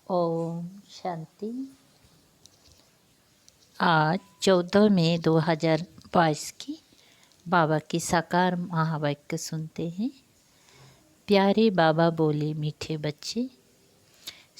ओम शांति। आज 14 मई 2022 की बाबा की साकार महावाक्य सुनते हैं। प्यारे बाबा बोले, मीठे बच्चे,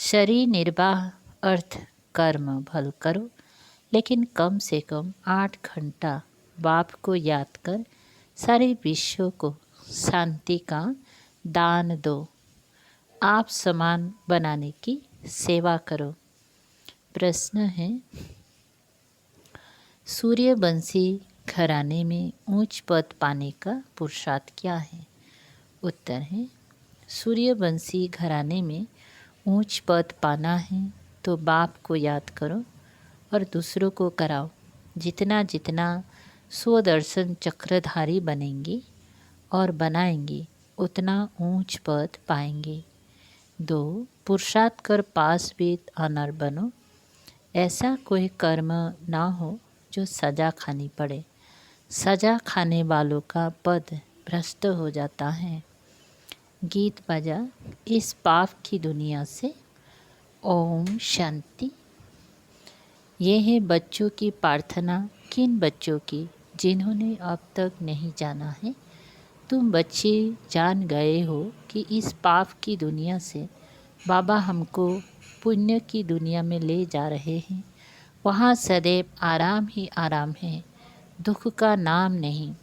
शरीर निर्वाह अर्थ कर्म भल करो, लेकिन कम से कम 8 घंटा बाप को याद कर सारे विश्व को शांति का दान दो। आप समान बनाने की सेवा करो। प्रश्न है, सूर्यवंशी घराने में ऊंच पद पाने का पुरुषार्थ क्या है? उत्तर है, सूर्यवंशी घराने में ऊंच पद पाना है तो बाप को याद करो और दूसरों को कराओ। जितना जितना स्वदर्शन चक्रधारी बनेंगे और बनाएंगे उतना ऊंच पद पाएंगे। 2. पुरुषार्थ कर पास वेद अनर बनो। ऐसा कोई कर्म ना हो जो सज़ा खानी पड़े। सज़ा खाने वालों का पद भ्रष्ट हो जाता है। गीत बजा इस पाप की दुनिया से। ओम शांति। ये है बच्चों की प्रार्थना। किन बच्चों की? जिन्होंने अब तक नहीं जाना है। तुम बच्चे जान गए हो कि इस पाप की दुनिया से बाबा हमको पुण्य की दुनिया में ले जा रहे हैं। वहाँ सदैव आराम ही आराम है, दुख का नाम नहीं।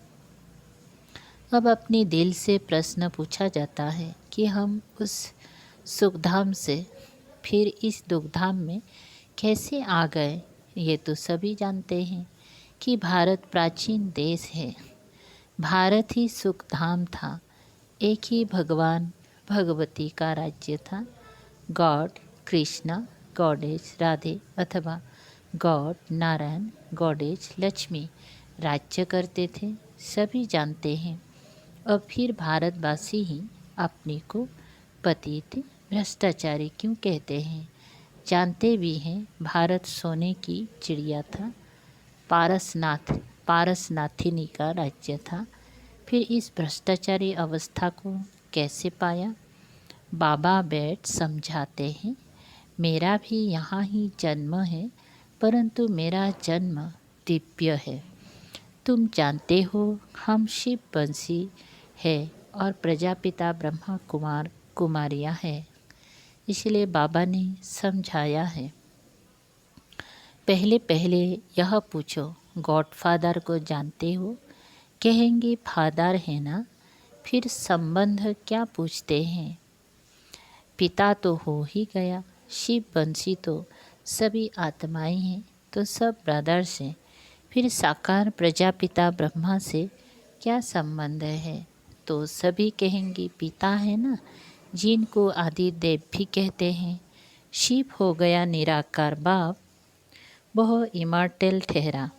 अब अपने दिल से प्रश्न पूछा जाता है कि हम उस सुखधाम से फिर इस दुखधाम में कैसे आ गए। ये तो सभी जानते हैं कि भारत प्राचीन देश है। भारत ही सुखधाम था। एक ही भगवान भगवती का राज्य था। गॉड कृष्णा, गॉडेज राधे अथवा गॉड नारायण, गॉडेज लक्ष्मी राज्य करते थे। सभी जानते हैं। अब फिर भारतवासी ही अपने को पतित भ्रष्टाचारी क्यों कहते हैं? जानते भी हैं भारत सोने की चिड़िया था। पारसनाथिनी का राज्य था। फिर इस भ्रष्टाचारी अवस्था को कैसे पाया? बाबा बैठ समझाते हैं, मेरा भी यहाँ ही जन्म है, परंतु मेरा जन्म दिव्य है। तुम जानते हो हम शिव वंशी है और प्रजापिता ब्रह्मा कुमार कुमारियाँ है। इसलिए बाबा ने समझाया है। पहले पहले यह पूछो, गॉडफादर को जानते हो? कहेंगे फादर है ना, फिर संबंध क्या पूछते हैं? पिता तो हो ही गया। शिव वंशी तो सभी आत्माएं हैं, तो सब ब्रदर्स हैं। फिर साकार प्रजापिता ब्रह्मा से क्या संबंध है? तो सभी कहेंगे पिता है ना, जिनको आदि देव भी कहते हैं। शिव हो गया निराकार बाप, वह इमॉर्टल ठहरा।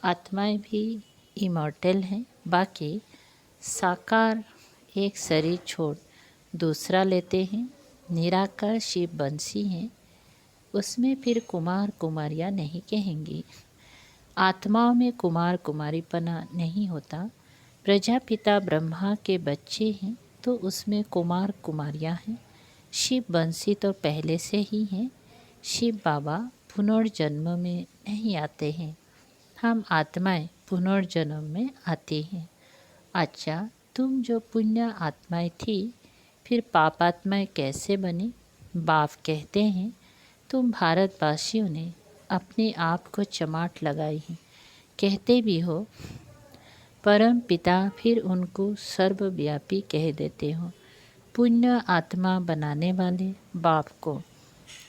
आत्माएं भी इमॉर्टल हैं। बाकी साकार एक शरीर छोड़ दूसरा लेते हैं। निराकार शिव वंशी हैं, उसमें फिर कुमार कुमारियाँ नहीं कहेंगी। आत्माओं में कुमार कुमारीपना नहीं होता। प्रजापिता ब्रह्मा के बच्चे हैं तो उसमें कुमार कुमारियाँ हैं। शिव वंशी तो पहले से ही हैं। शिव बाबा पुनर्जन्म में नहीं आते हैं, हम आत्माएं पुनर्जन्म में आती हैं। अच्छा, तुम जो पुण्य आत्माएं थी फिर पापात्माएं कैसे बनी? बाप कहते हैं, तुम भारतवासियों ने अपने आप को चमाट लगाई है। कहते भी हो परम पिता, फिर उनको सर्वव्यापी कह देते हो। पुण्य आत्मा बनाने वाले बाप को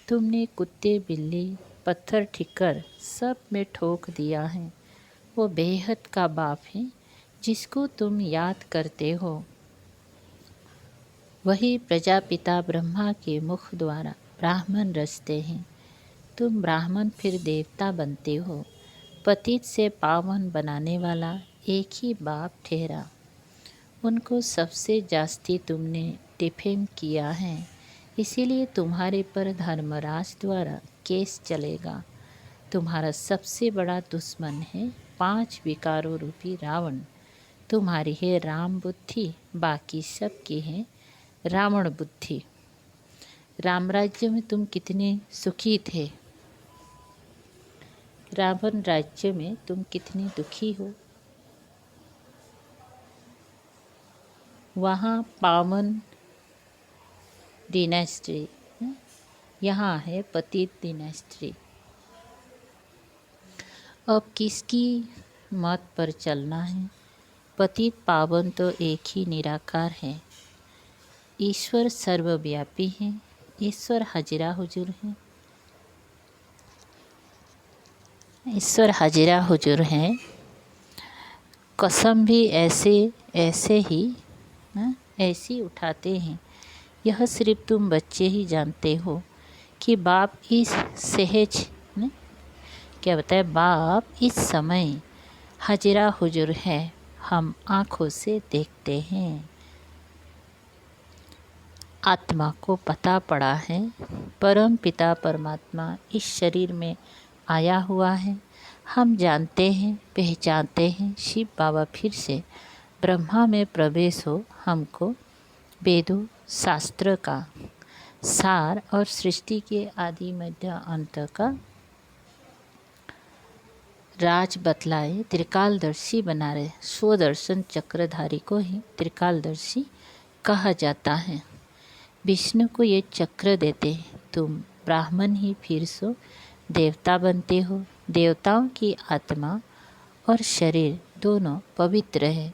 तुमने कुत्ते बिल्ली पत्थर ठिक्कर सब में ठोक दिया है। वो बेहद का बाप है जिसको तुम याद करते हो। वही प्रजापिता ब्रह्मा के मुख द्वारा ब्राह्मण रचते हैं। तुम ब्राह्मण फिर देवता बनते हो। पतित से पावन बनाने वाला एक ही बाप ठहरा। उनको सबसे जास्ती तुमने डिफेम किया है, इसीलिए तुम्हारे पर धर्मराज द्वारा केस चलेगा। तुम्हारा सबसे बड़ा दुश्मन है 5 विकारों रूपी रावण। तुम्हारी है राम बुद्धि, बाकी सबकी है रावण बुद्धि। राम राज्य में तुम कितने सुखी थे, रावण राज्य में तुम कितने दुखी हो। वहाँ पावन डिनेस्टी, यहाँ है पतित डिनेस्टी। अब किसकी मत पर चलना है? पतित पावन तो एक ही निराकार है। ईश्वर सर्वव्यापी है, ईश्वर हाजिरा हुजूर है, ईश्वर हाजिरा हुजूर हैं। कसम भी ऐसे ही उठाते हैं। यह सिर्फ तुम बच्चे ही जानते हो कि बाप इस सहज क्या बताए, बाप इस समय हाजिरा हुजूर है, हम आँखों से देखते हैं। आत्मा को पता पड़ा है परम पिता परमात्मा इस शरीर में आया हुआ है। हम जानते हैं, पहचानते हैं शिव बाबा फिर से ब्रह्मा में प्रवेश हो हमको वेदों शास्त्र का सार और सृष्टि के आदि मध्य अंत का राज बतलाए, त्रिकालदर्शी बना रहे। स्वदर्शन चक्रधारी को ही त्रिकालदर्शी कहा जाता है। विष्णु को ये चक्र देते, तुम ब्राह्मण ही फिर सो देवता बनते हो। देवताओं की आत्मा और शरीर दोनों पवित्र है।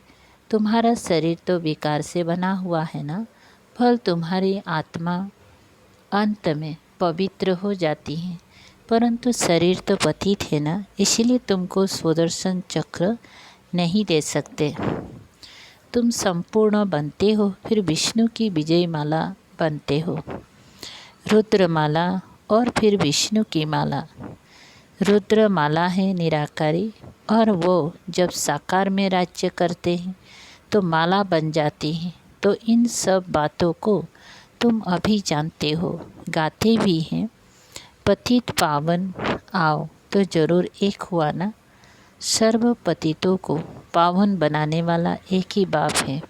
तुम्हारा शरीर तो विकार से बना हुआ है ना, फल तुम्हारी आत्मा अंत में पवित्र हो जाती है, परंतु शरीर तो पतित है ना, इसलिए तुमको सुदर्शन चक्र नहीं दे सकते। तुम संपूर्ण बनते हो, फिर विष्णु की विजय माला बनते हो, रुद्रमाला और फिर विष्णु की माला। रुद्रमाला है निराकारी, और वो जब साकार में राज्य करते हैं तो माला बन जाती है। तो इन सब बातों को तुम अभी जानते हो, गाते भी हैं। पतित पावन आओ तो जरूर एक हुआ ना। सर्व पतितों को पावन बनाने वाला एक ही बाप है।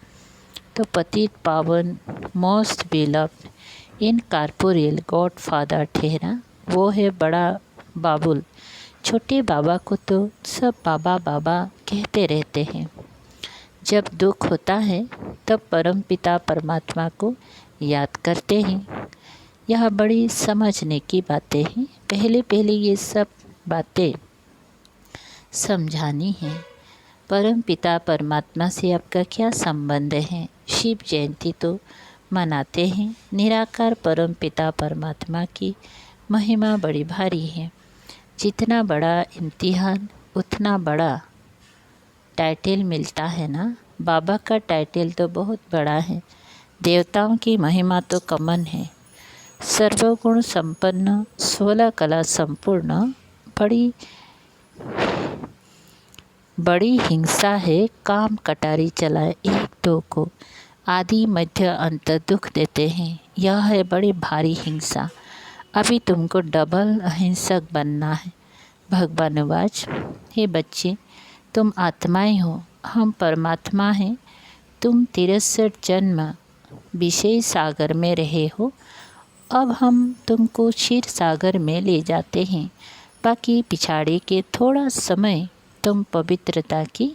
तो पतित पावन most beloved incorporeal God father ठहरा, वो है बड़ा बाबुल। छोटे बाबा को तो सब बाबा बाबा कहते रहते हैं। जब दुख होता है तब परम पिता परमात्मा को याद करते हैं। यह बड़ी समझने की बातें हैं। पहले ये सब बातें समझानी है। परम पिता परमात्मा से आपका क्या संबंध है? शिव जयंती तो मनाते हैं। निराकार परम पिता परमात्मा की महिमा बड़ी भारी है। जितना बड़ा इम्तिहान उतना बड़ा टाइटल मिलता है ना। बाबा का टाइटल तो बहुत बड़ा है। देवताओं की महिमा तो कमन है। सर्वगुण संपन्न 16 कला संपूर्ण, बड़ी हिंसा है काम कटारी चलाए एक दो को, आदि मध्य अंत दुख देते हैं। यह है बड़ी भारी हिंसा। अभी तुमको डबल अहिंसक बनना है। भगवानुवाच, हे बच्चे, तुम आत्माएं हो, हम परमात्मा हैं। तुम 63 जन्म विषय सागर में रहे हो, अब हम तुमको क्षीर सागर में ले जाते हैं। बाकी पिछाड़ी के थोड़ा समय तुम पवित्रता की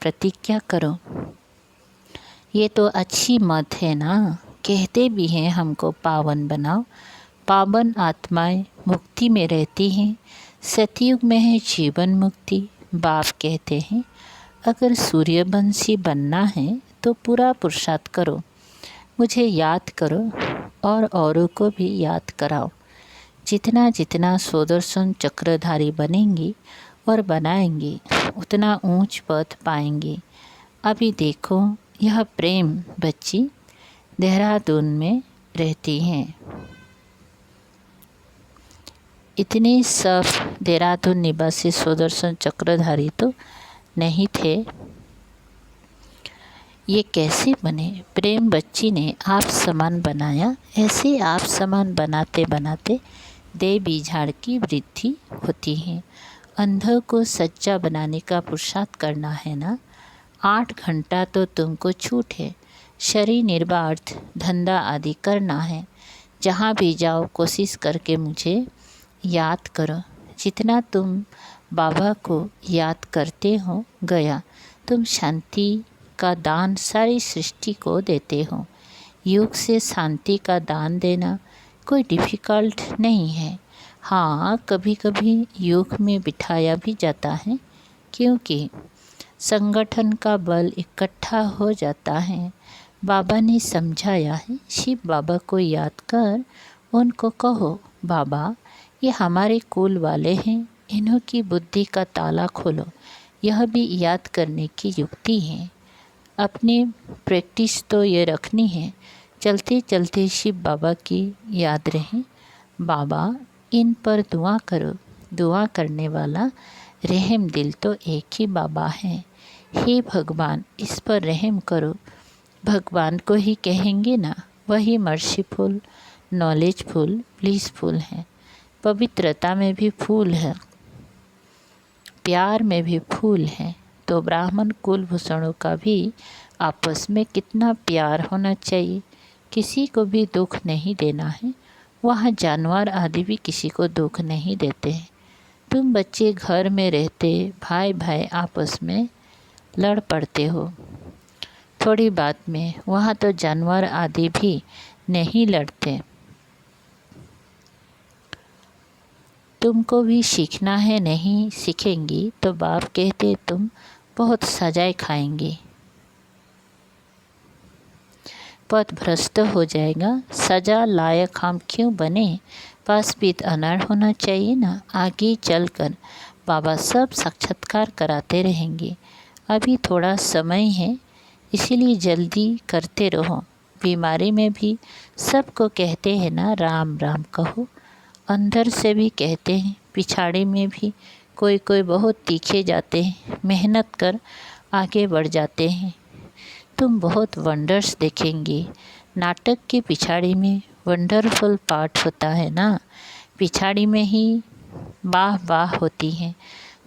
प्रतिज्ञा करो। ये तो अच्छी मत है ना। कहते भी हैं हमको पावन बनाओ। पावन आत्माएं मुक्ति में रहती हैं। सतयुग में है जीवन मुक्ति। बाप कहते हैं अगर सूर्यवंशी बनना है तो पूरा पुरुषार्थ करो, मुझे याद करो और औरों को भी याद कराओ। जितना जितना सुदर्शन चक्रधारी बनेंगी और बनाएंगी उतना ऊंच पद पाएंगे। अभी देखो यह प्रेम बच्ची देहरादून में रहती हैं। इतने सब देहरादून निवासी सुदर्शन चक्रधारी तो नहीं थे। ये कैसे बने? प्रेम बच्ची ने आप समान बनाया। ऐसे आप समान बनाते बनाते देवी झाड़ की वृद्धि होती है। अंधों को सच्चा बनाने का पुरुषार्थ करना है ना। 8 घंटा तो तुमको छूट है। शरीर निर्वाह धंधा आदि करना है। जहाँ भी जाओ कोशिश करके मुझे याद करो। जितना तुम बाबा को याद करते हो गया, तुम शांति का दान सारी सृष्टि को देते हो। योग से शांति का दान देना कोई डिफ़िकल्ट नहीं है। हाँ, कभी कभी योग में बिठाया भी जाता है, क्योंकि संगठन का बल इकट्ठा हो जाता है। बाबा ने समझाया है, शिव बाबा को याद कर उनको कहो, बाबा ये हमारे कुल वाले हैं, इन्हों की बुद्धि का ताला खोलो। यह भी याद करने की युक्ति है। अपनी प्रैक्टिस तो ये रखनी है, चलते चलते शिव बाबा की याद रहे। बाबा इन पर दुआ करो। दुआ करने वाला रहम दिल तो एक ही बाबा है। हे भगवान, इस पर रहम करो। भगवान को ही कहेंगे ना, वही मर्सीफुल, नॉलेजफुल, ब्लिसफुल है। पवित्रता में भी फूल है, प्यार में भी फूल है। तो ब्राह्मण कुलभूषणों का भी आपस में कितना प्यार होना चाहिए। किसी को भी दुख नहीं देना है। वहाँ जानवर आदि भी किसी को दुख नहीं देते हैं। तुम बच्चे घर में रहते भाई भाई आपस में लड़ पड़ते हो थोड़ी बात में, वहाँ तो जानवर आदि भी नहीं लड़ते। तुमको भी सीखना है, नहीं सीखेंगी तो बाप कहते तुम बहुत सजाए खाएंगी, पथ भ्रष्ट हो जाएगा। सजा लायक हम क्यों बने? पास भी अनार होना चाहिए ना। आगे चलकर बाबा सब साक्षात्कार कराते रहेंगे। अभी थोड़ा समय है, इसीलिए जल्दी करते रहो। बीमारी में भी सबको कहते हैं ना, राम राम कहो। अंदर से भी कहते हैं, पिछाड़ी में भी कोई कोई बहुत तीखे जाते हैं, मेहनत कर आगे बढ़ जाते हैं। तुम बहुत वंडर्स देखेंगे। नाटक के पिछाड़ी में वंडरफुल पार्ट होता है ना, पिछाड़ी में ही वाह वाह होती है।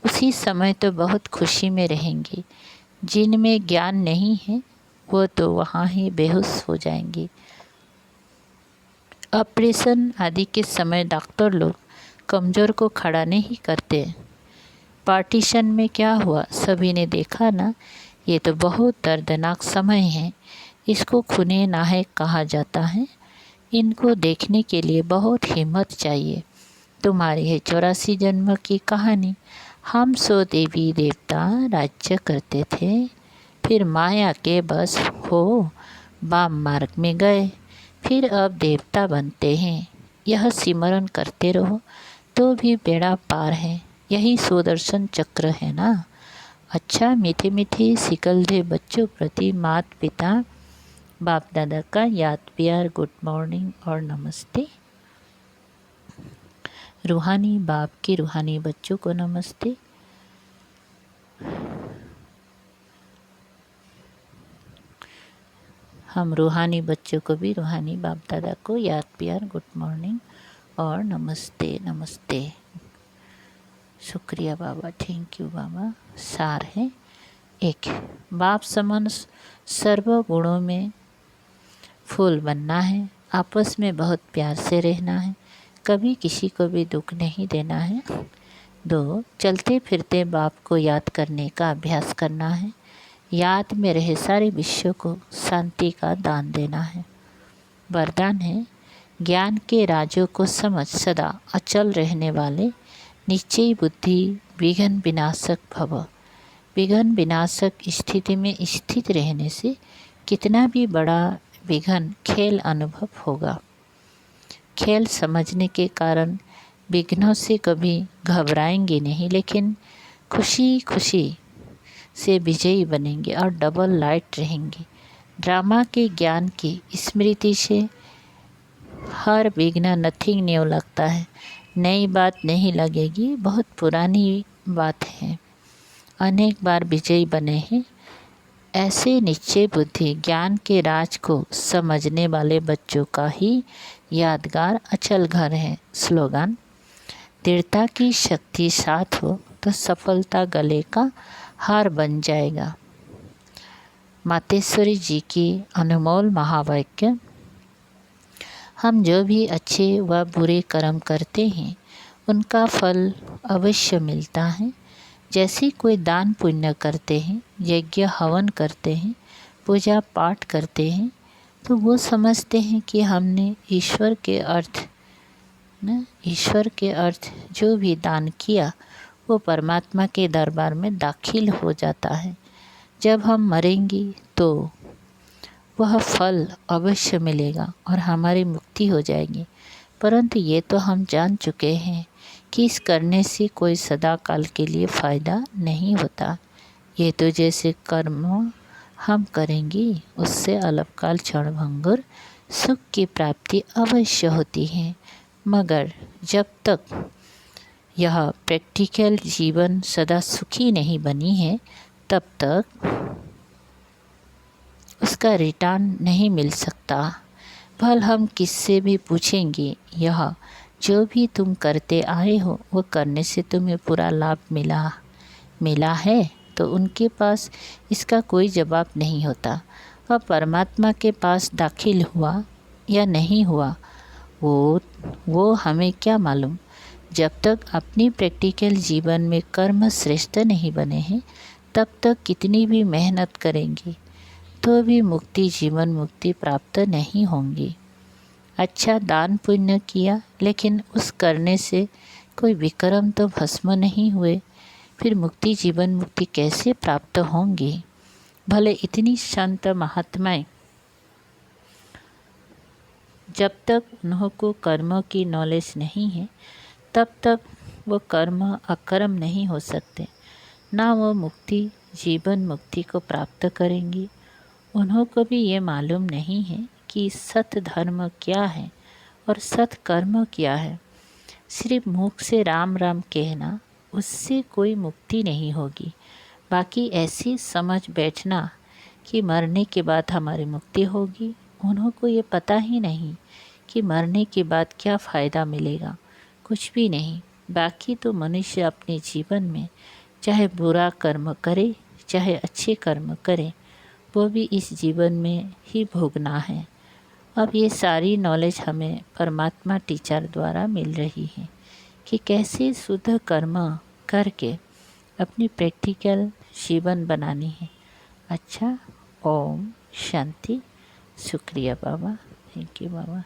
उसी समय तो बहुत खुशी में रहेंगे। जिनमें ज्ञान नहीं है वो तो वहाँ ही बेहोश हो जाएंगे। ऑपरेशन आदि के समय डॉक्टर लोग कमज़ोर को खड़ा नहीं करते। पार्टीशन में क्या हुआ सभी ने देखा ना। ये तो बहुत दर्दनाक समय है। इसको खूने नाहक कहा जाता है। इनको देखने के लिए बहुत हिम्मत चाहिए। तुम्हारी है 84 जन्म की कहानी। हम सो देवी देवता राज्य करते थे, फिर माया के बस हो वाम मार्ग में गए, फिर अब देवता बनते हैं। यह सिमरन करते रहो तो भी बेड़ा पार है। यही सुदर्शन चक्र है ना। अच्छा, मीठे मीठे सिकलधे बच्चों प्रति माता पिता बाप दादा का याद प्यार, गुड मॉर्निंग और नमस्ते। रूहानी बाप के रूहानी बच्चों को नमस्ते। हम रूहानी बच्चों को भी रूहानी बाप दादा को याद प्यार, गुड मॉर्निंग और नमस्ते नमस्ते। शुक्रिया बाबा, थैंक यू बाबा। सार है एक, बाप समान सर्व गुणों में फूल बनना है। आपस में बहुत प्यार से रहना है। कभी किसी को भी दुख नहीं देना है। 2, चलते फिरते बाप को याद करने का अभ्यास करना है। याद में रहे सारे विश्व को शांति का दान देना है। वरदान है, ज्ञान के राजों को समझ सदा अचल रहने वाले निश्चय बुद्धि विघ्न विनाशक भव। विघ्न विनाशक स्थिति में स्थित रहने से कितना भी बड़ा विघ्न खेल अनुभव होगा। खेल समझने के कारण विघ्नों से कभी घबराएंगे नहीं, लेकिन खुशी खुशी से विजयी बनेंगे और डबल लाइट रहेंगे। ड्रामा के ज्ञान की स्मृति से हर विघ्न नथिंग न्यू लगता है। नई बात नहीं लगेगी, बहुत पुरानी बात है। अनेक बार विजयी बने हैं। ऐसे निश्चय बुद्धि ज्ञान के राज को समझने वाले बच्चों का ही यादगार अचल घर है। स्लोगन, दृढ़ता की शक्ति साथ हो तो सफलता गले का हार बन जाएगा। मातेश्वरी जी की अनमोल महावाक्य। हम जो भी अच्छे व बुरे कर्म करते हैं उनका फल अवश्य मिलता है। जैसे कोई दान पुण्य करते हैं, यज्ञ हवन करते हैं, पूजा पाठ करते हैं, तो वो समझते हैं कि हमने ईश्वर के अर्थ जो भी दान किया वो परमात्मा के दरबार में दाखिल हो जाता है। जब हम मरेंगे तो वह फल अवश्य मिलेगा और हमारी मुक्ति हो जाएगी। परंतु ये तो हम जान चुके हैं कि इस करने से कोई सदा काल के लिए फ़ायदा नहीं होता। ये तो जैसे कर्म हम करेंगे उससे अल्पकाल क्षणभंगुर सुख की प्राप्ति अवश्य होती है, मगर जब तक यह प्रैक्टिकल जीवन सदा सुखी नहीं बनी है तब तक उसका रिटर्न नहीं मिल सकता। भल हम किससे भी पूछेंगे, यह जो भी तुम करते आए हो वो करने से तुम्हें पूरा लाभ मिला है, तो उनके पास इसका कोई जवाब नहीं होता। वह परमात्मा के पास दाखिल हुआ या नहीं हुआ वो हमें क्या मालूम। जब तक अपनी प्रैक्टिकल जीवन में कर्म श्रेष्ठ नहीं बने हैं तब तक कितनी भी मेहनत करेंगे तो भी जीवन मुक्ति प्राप्त नहीं होंगी। अच्छा दान पुण्य किया, लेकिन उस करने से कोई विक्रम तो भस्म नहीं हुए, फिर जीवन मुक्ति कैसे प्राप्त होंगी। भले इतनी संत महात्माएं, जब तक उन्हों को कर्म की नॉलेज नहीं है तब तक वो कर्म अकर्म नहीं हो सकते, ना वो जीवन मुक्ति को प्राप्त करेंगी। उन्हों को भी ये मालूम नहीं है कि सत धर्म क्या है और सत कर्म क्या है। सिर्फ मुख से राम राम कहना, उससे कोई मुक्ति नहीं होगी। बाकी ऐसी समझ बैठना कि मरने के बाद हमारी मुक्ति होगी, उन्हों को ये पता ही नहीं कि मरने के बाद क्या फ़ायदा मिलेगा, कुछ भी नहीं। बाकी तो मनुष्य अपने जीवन में चाहे बुरा कर्म करे चाहे अच्छे कर्म करे, वो भी इस जीवन में ही भोगना है। अब ये सारी नॉलेज हमें परमात्मा टीचर द्वारा मिल रही है कि कैसे शुद्ध कर्म करके अपनी प्रैक्टिकल जीवन बनानी है। अच्छा, ओम शांति। शुक्रिया बाबा, थैंक यू बाबा।